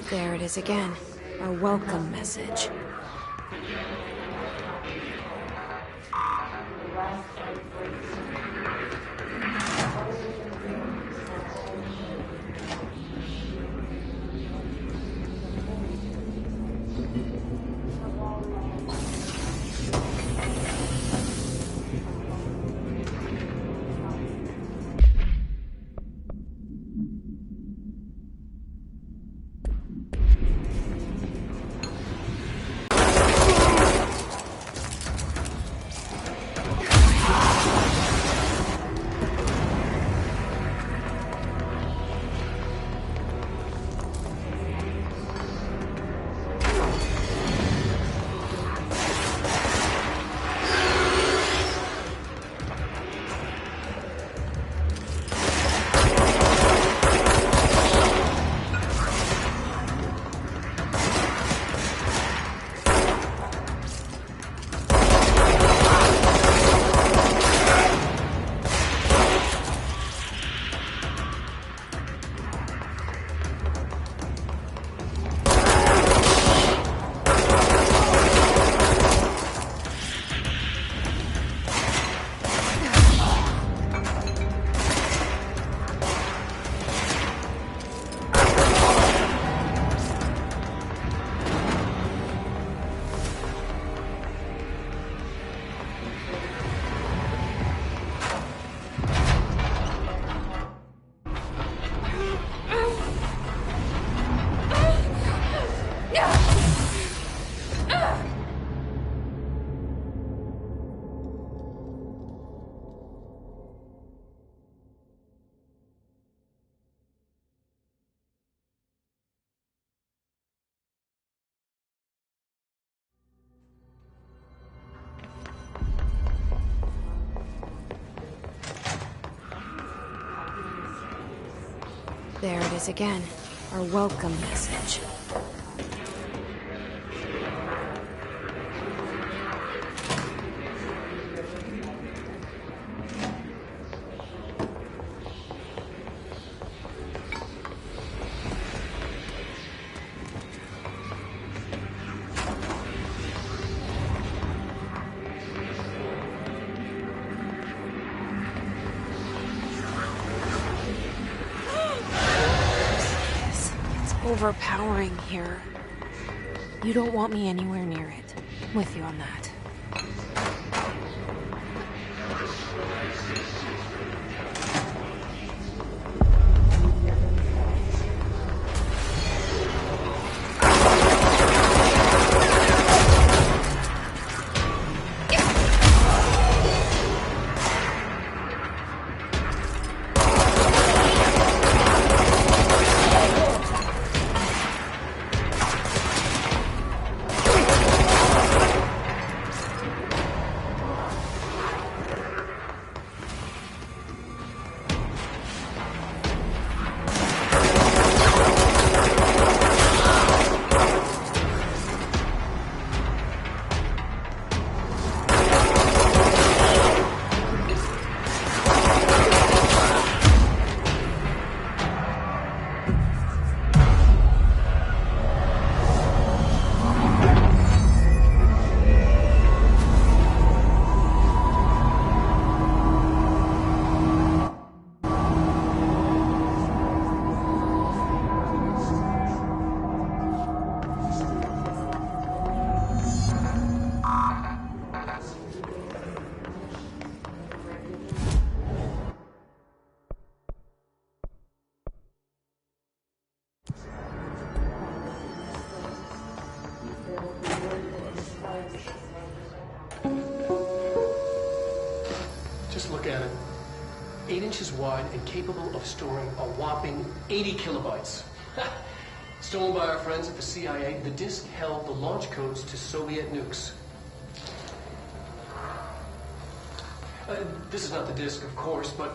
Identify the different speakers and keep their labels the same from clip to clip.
Speaker 1: There it is again. Our welcome message. There it is again. Our welcome message. Overpowering here. You don't want me anywhere near it. I'm with you on that.
Speaker 2: Just look at it. 8 inches wide and capable of storing a whopping 80 kilobytes. Stolen by our friends at the CIA, the disk held the launch codes to Soviet nukes. This is not the disk, of course, but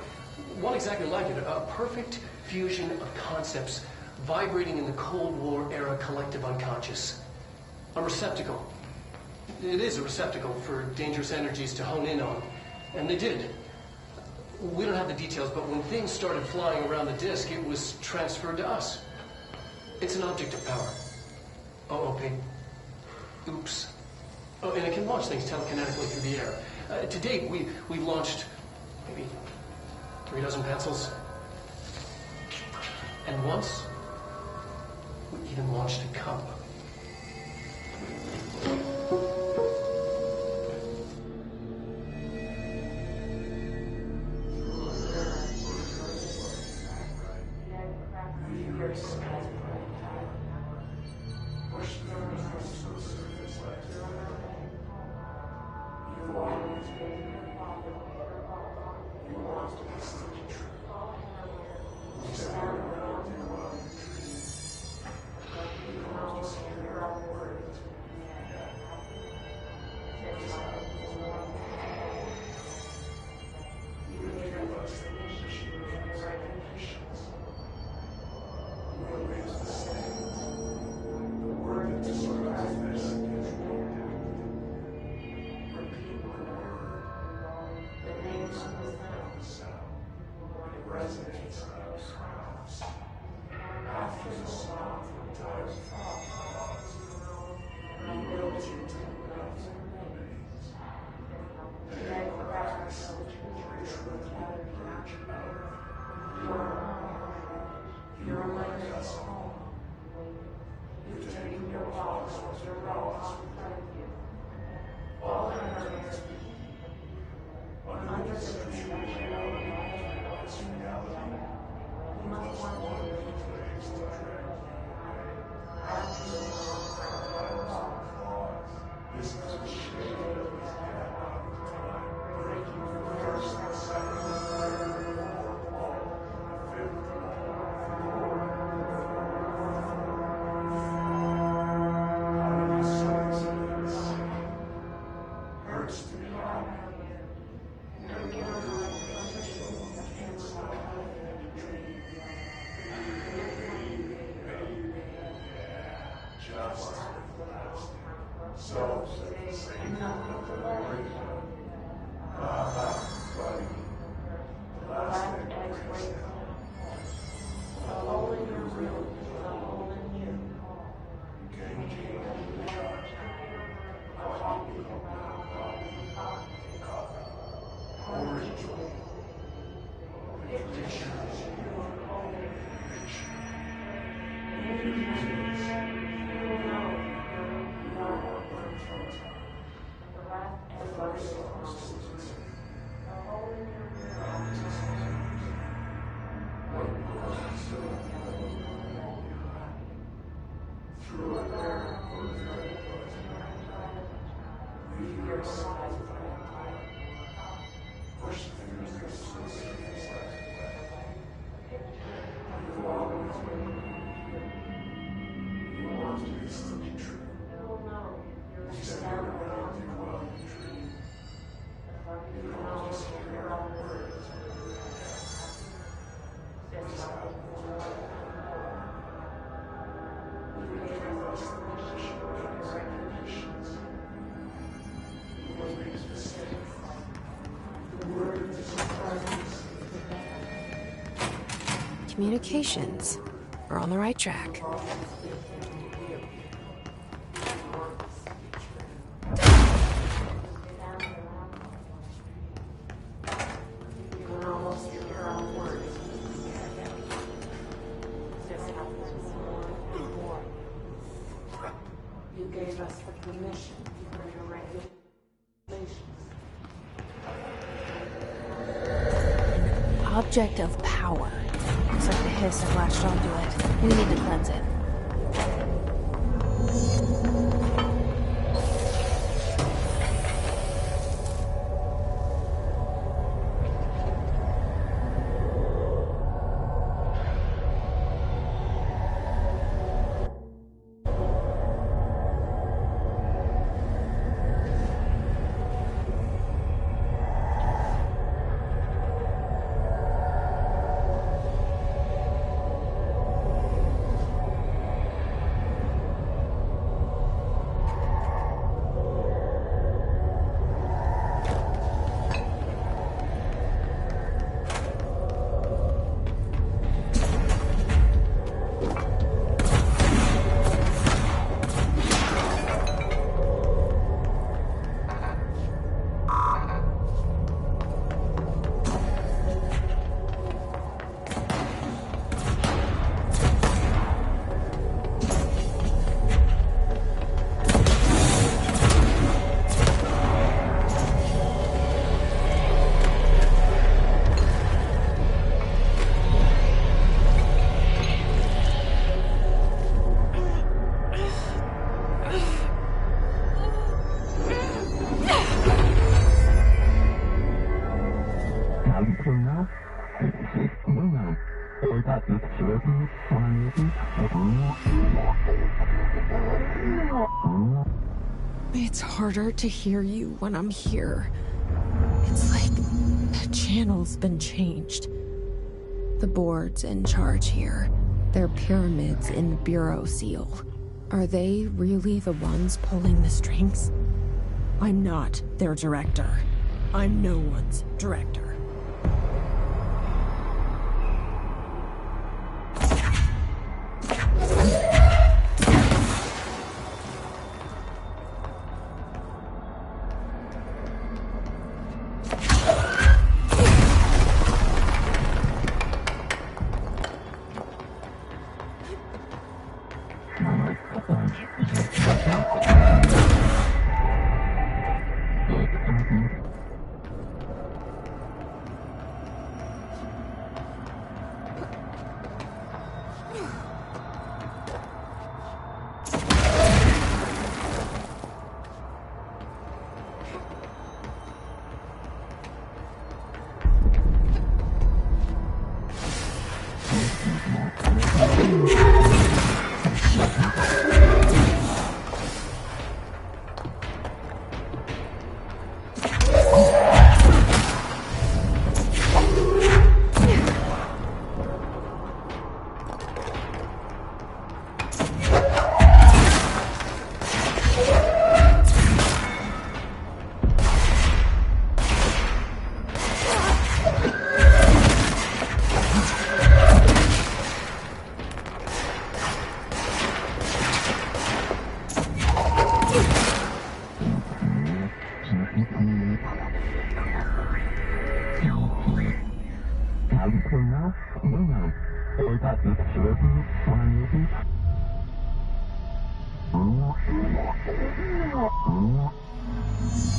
Speaker 2: one exactly like it. A perfect fusion of concepts vibrating in the Cold War era collective unconscious. A receptacle. It is a receptacle for dangerous energies to hone in on. And they did. We don't have the details, but when things started flying around the disk, it was transferred to us. It's an object of power. Oh, okay. Oops. Oh, and it can launch things telekinetically through the air. To date, we've launched maybe 3 dozen pencils. And once, we even launched a cup.
Speaker 1: Communications. We're on the right track.
Speaker 3: You gave us the permission for your regulations.
Speaker 1: Object of power. Looks like the hiss have latched onto it. We need to cleanse it. It's harder to hear you when I'm here. It's like the channel's been changed. The board's in charge here. They're pyramids in the Bureau seal. Are they really the ones pulling the strings? I'm not their director. I'm no one's director.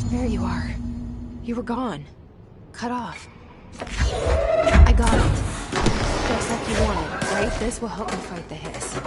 Speaker 1: There you are. You were gone. Cut off. I got it. Just like you wanted, right? This will help me fight the hiss.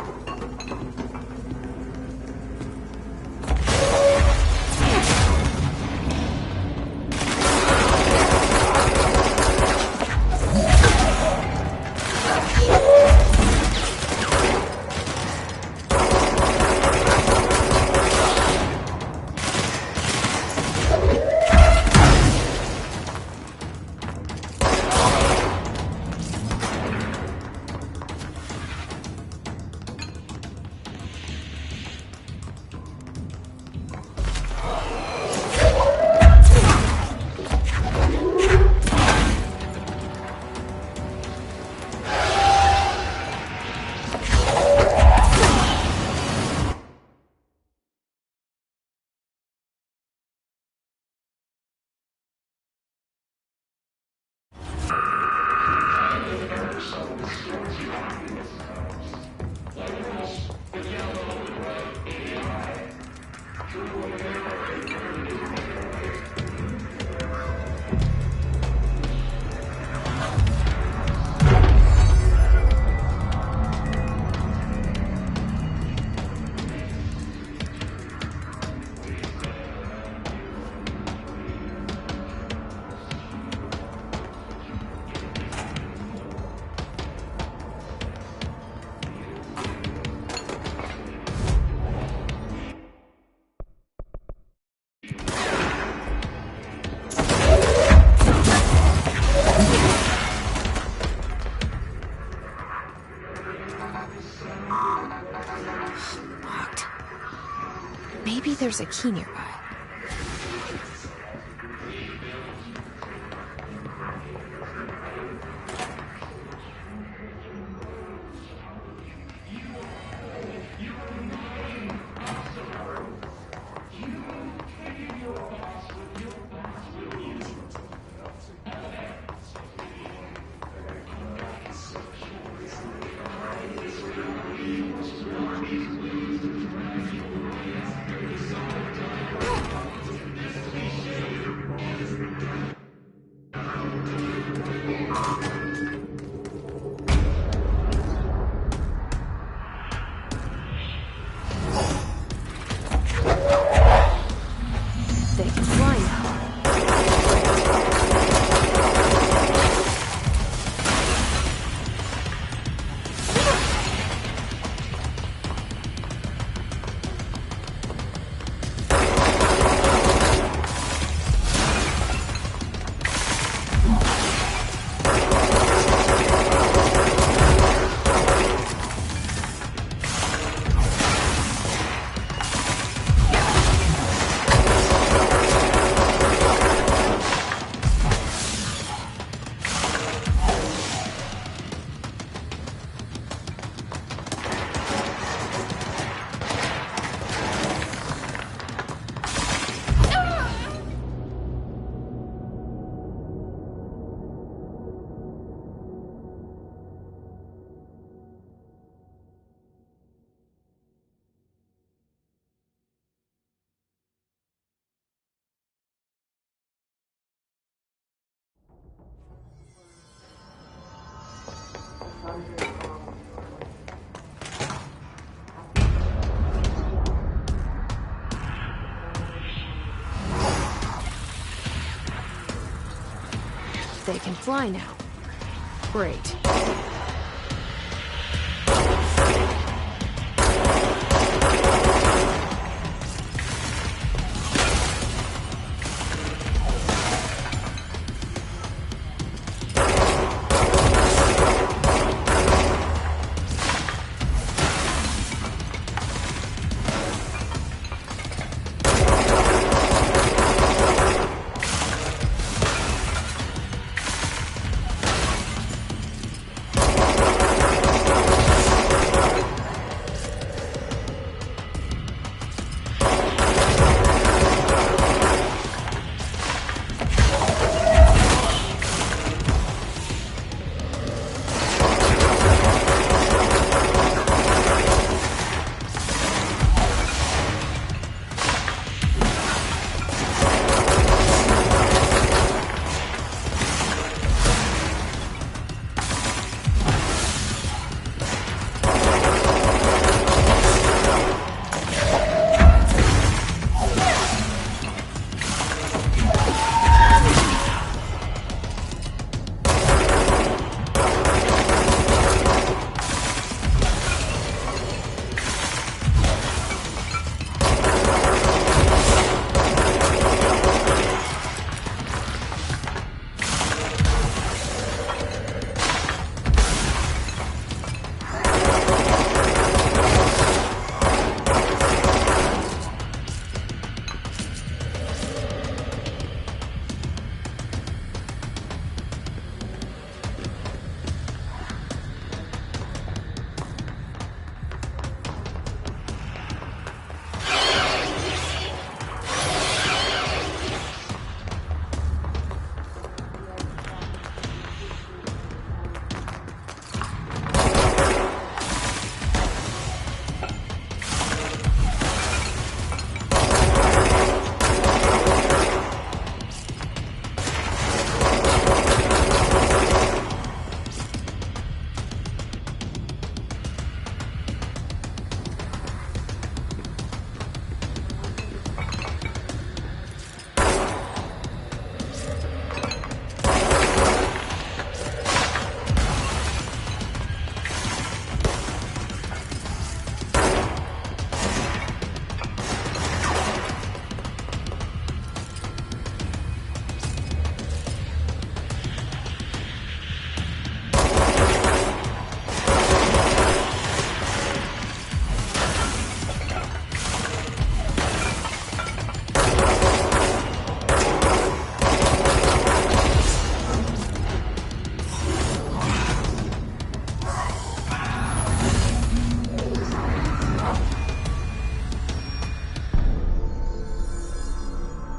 Speaker 1: Locked. Maybe there's a key nearby. They can fly now. They can fly now. Great.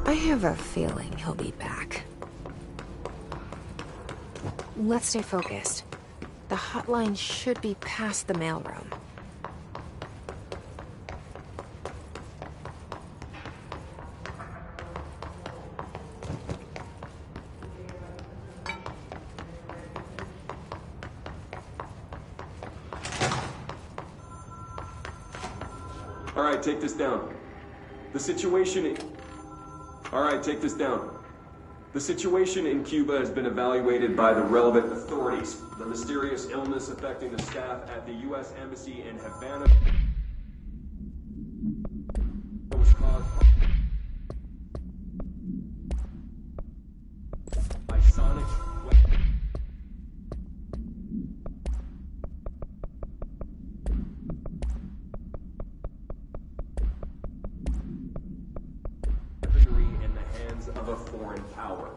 Speaker 1: I have a feeling he'll be back. Let's stay focused. The hotline should be past the mailroom.
Speaker 4: All right, take this down. The situation... All right, take this down. The situation in Cuba has been evaluated by the relevant authorities. The mysterious illness affecting the staff at the U.S. Embassy in Havana was caused by sonic weapons. In the hands of a foreign power.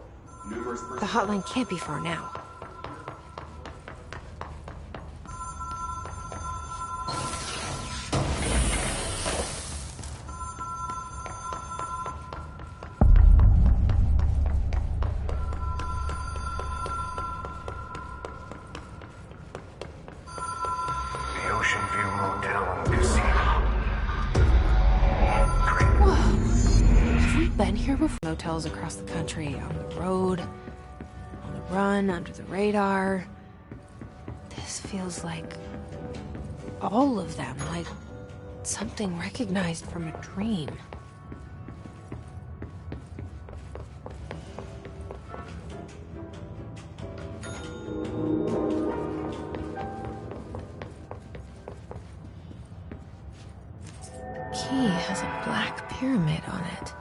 Speaker 1: The hotline can't be far now.
Speaker 5: The Ocean View Motel and Casino.
Speaker 1: Whoa. Have we been here before? Motels across the country, on the road, on the run, under the radar. This feels like all of them, like something recognized from a dream. pyramid on it.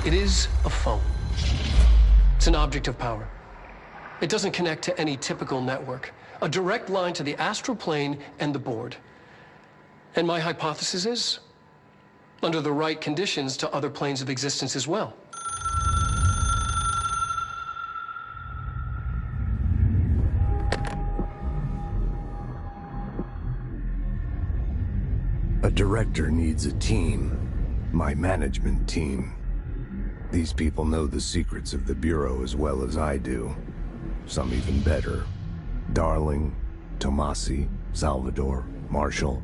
Speaker 2: It is a phone. It's an object of power. It doesn't connect to any typical network. A direct line to the astral plane and the board. And my hypothesis is, under the right conditions, to other planes of existence as well.
Speaker 6: A director needs a team. My management team. These people know the secrets of the Bureau as well as I do. Some even better. Darling, Tomasi, Salvador, Marshall.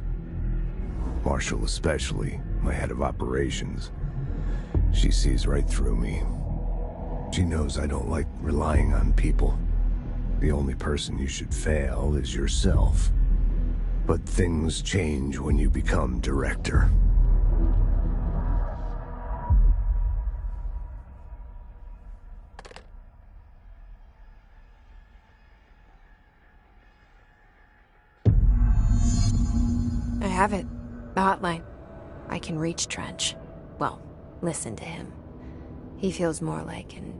Speaker 6: Marshall especially, my head of operations. She sees right through me. She knows I don't like relying on people. The only person you should fail is yourself. But things change when you become director.
Speaker 1: I have it. The hotline. I can reach Trench. Well, listen to him. He feels more like an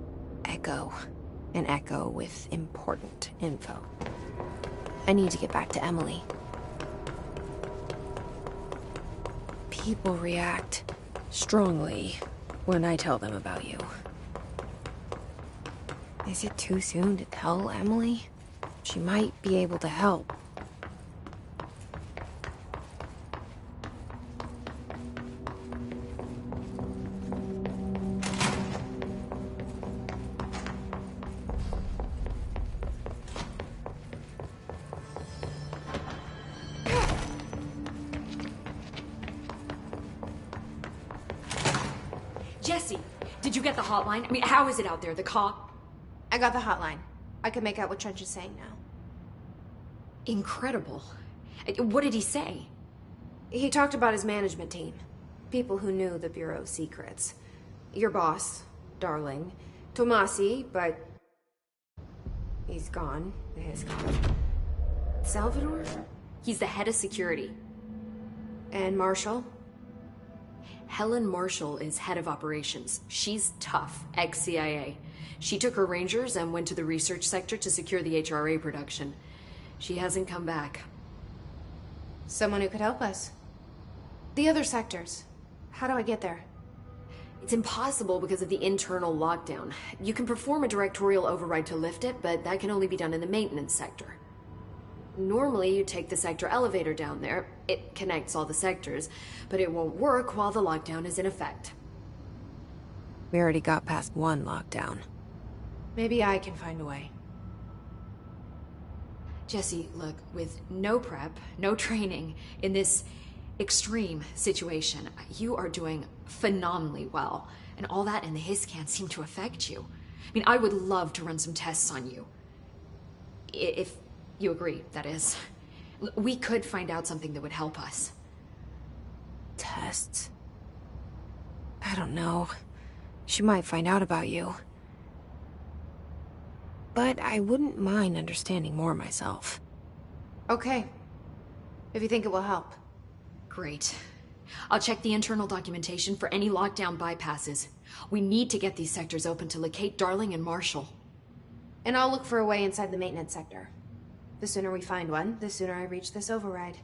Speaker 1: echo. An echo with important info. I need to get back to Emily. People react strongly when I tell them about you. Is it too soon to tell Emily? She might be able to help.
Speaker 7: Jesse, did you get the hotline? I mean, how is it out there? The cop?
Speaker 1: I got the hotline. I can make out what Trench is saying now.
Speaker 7: Incredible. What did he say?
Speaker 1: He talked about his management team. People who knew the Bureau's secrets. Your boss, Darling. Tomasi, but... he's gone. His... Salvador?
Speaker 7: He's the head of security.
Speaker 3: And Marshall?
Speaker 7: Helen Marshall is head of operations. She's tough, ex-CIA. She took her Rangers and went to the research sector to secure the HRA production. She hasn't come back.
Speaker 3: Someone who could help us. The other sectors. How do I get there?
Speaker 7: It's impossible because of the internal lockdown. You can perform a directorial override to lift it, but that can only be done in the maintenance sector. Normally, you take the sector elevator down there. It connects all the sectors, but it won't work while the lockdown is in effect.
Speaker 1: We already got past one lockdown.
Speaker 3: Maybe I can find a way.
Speaker 7: Jesse, look, with no prep, no training, in this extreme situation, you are doing phenomenally well. And all that and the hiss can't seem to affect you. I mean, I would love to run some tests on you. If you agree, that is. We could find out something that would help us.
Speaker 1: Tests? I don't know. She might find out about you. But I wouldn't mind understanding more myself.
Speaker 3: Okay. If you think it will help.
Speaker 7: Great. I'll check the internal documentation for any lockdown bypasses. We need to get these sectors open to locate Darling and Marshall.
Speaker 3: And I'll look for a way inside the maintenance sector. The sooner we find one, the sooner I reach this override.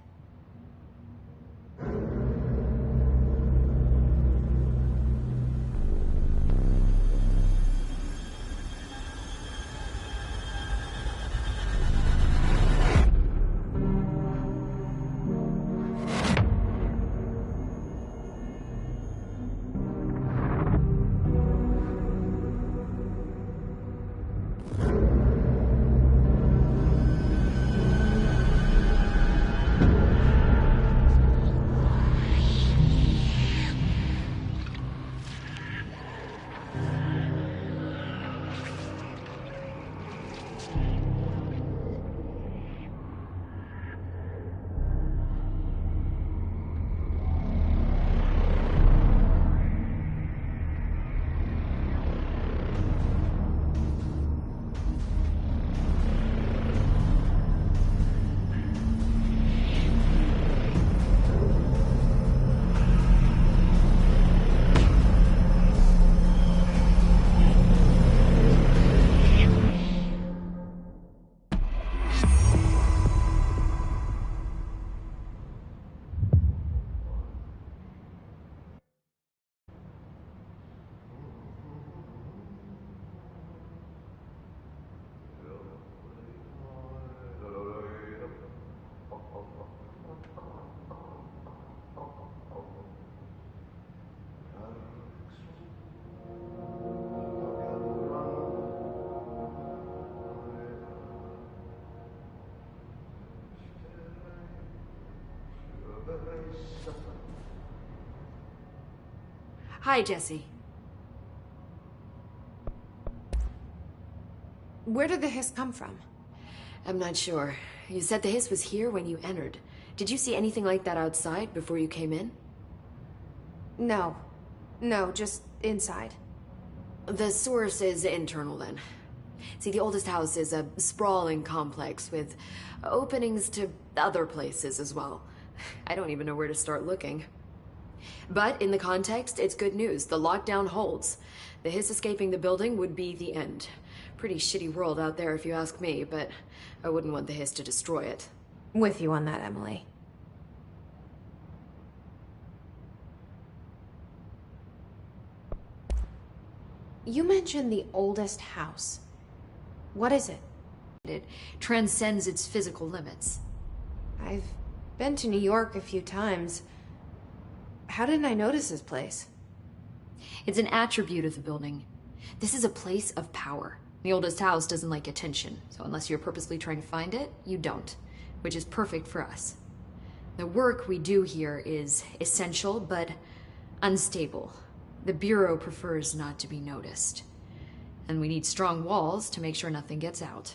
Speaker 7: Hi, Jesse.
Speaker 3: Where did the hiss come from?
Speaker 7: I'm not sure. You said the hiss was here when you entered. Did you see anything like that outside before you came in?
Speaker 3: No. No, just inside.
Speaker 7: The source is internal, then. See, the oldest house is a sprawling complex with openings to other places as well. I don't even know where to start looking. But in the context, it's good news. The lockdown holds. The hiss escaping the building would be the end. Pretty shitty world out there if you ask me, but I wouldn't want the hiss to destroy it.
Speaker 3: With you on that, Emily. You mentioned the oldest house. What is it?
Speaker 7: It transcends its physical limits.
Speaker 3: I've been to New York a few times. How didn't I notice this place?
Speaker 7: It's an attribute of the building. This is a place of power. The oldest house doesn't like attention, so unless you're purposely trying to find it, you don't, which is perfect for us. The work we do here is essential, but unstable. The Bureau prefers not to be noticed. And we need strong walls to make sure nothing gets out.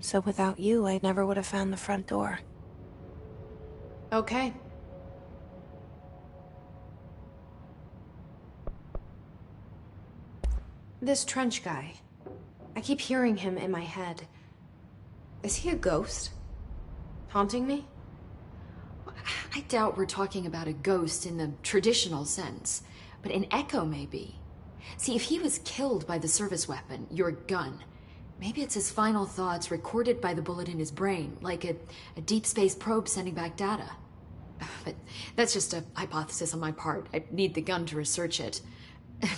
Speaker 1: So without you, I never would have found the front door.
Speaker 3: Okay. This Trench guy. I keep hearing him in my head. Is he a ghost? Haunting me?
Speaker 7: I doubt we're talking about a ghost in the traditional sense, but an echo maybe. See, if he was killed by the service weapon, your gun, maybe it's his final thoughts recorded by the bullet in his brain, like a deep space probe sending back data. But that's just a hypothesis on my part. I'd need the gun to research it.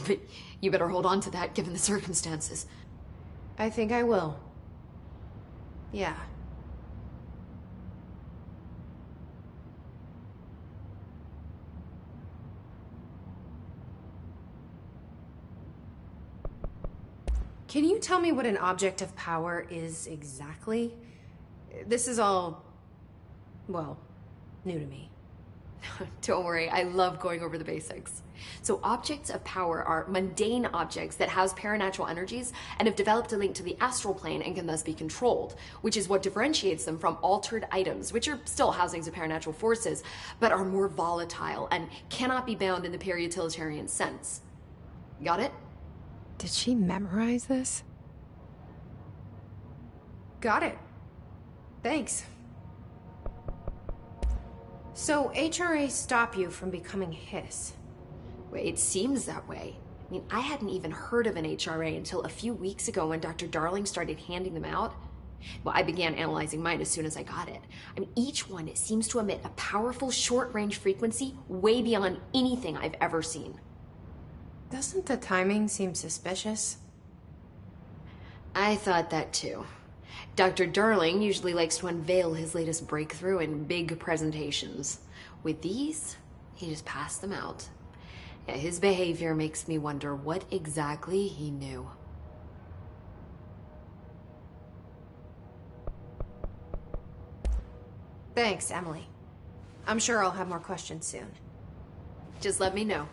Speaker 7: But you better hold on to that given the circumstances.
Speaker 3: I think I will. Yeah. Can you tell me what an object of power is exactly? This is all, well, new to me.
Speaker 7: Don't worry, I love going over the basics. So objects of power are mundane objects that house paranatural energies and have developed a link to the astral plane and can thus be controlled, which is what differentiates them from altered items, which are still housings of paranatural forces, but are more volatile and cannot be bound in the pure utilitarian sense. Got it?
Speaker 1: Did she memorize this?
Speaker 3: Got it. Thanks. So HRA stop you from becoming Hiss?
Speaker 7: Well, it seems that way. I mean, I hadn't even heard of an HRA until a few weeks ago when Dr. Darling started handing them out. Well, I began analyzing mine as soon as I got it. I mean, each one seems to emit a powerful short-range frequency way beyond anything I've ever seen.
Speaker 3: Doesn't the timing seem suspicious?
Speaker 7: I thought that too. Dr. Darling usually likes to unveil his latest breakthrough in big presentations. With these, he just passed them out. Yeah, his behavior makes me wonder what exactly he knew.
Speaker 3: Thanks, Emily. I'm sure I'll have more questions soon.
Speaker 7: Just let me know.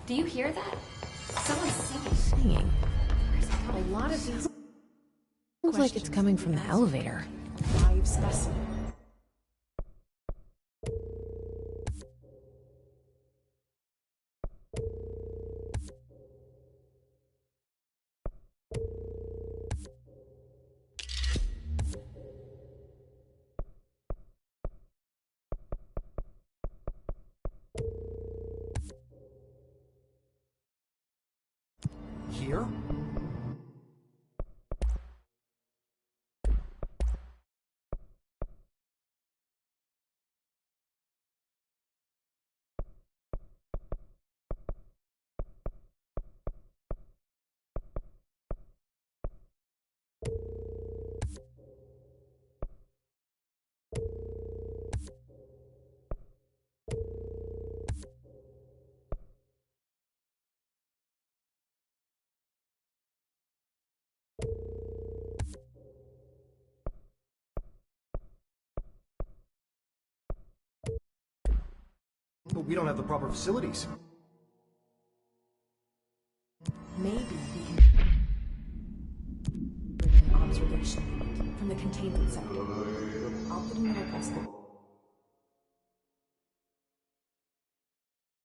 Speaker 7: Do you hear that? Someone's singing.
Speaker 1: Singing.
Speaker 3: A lot of these
Speaker 1: Sounds like it's coming from the elevator.
Speaker 3: live specimen.
Speaker 8: Here? But we don't have the proper facilities.
Speaker 7: Maybe we can bring an observation unit from the containment sector. I'll put in my press.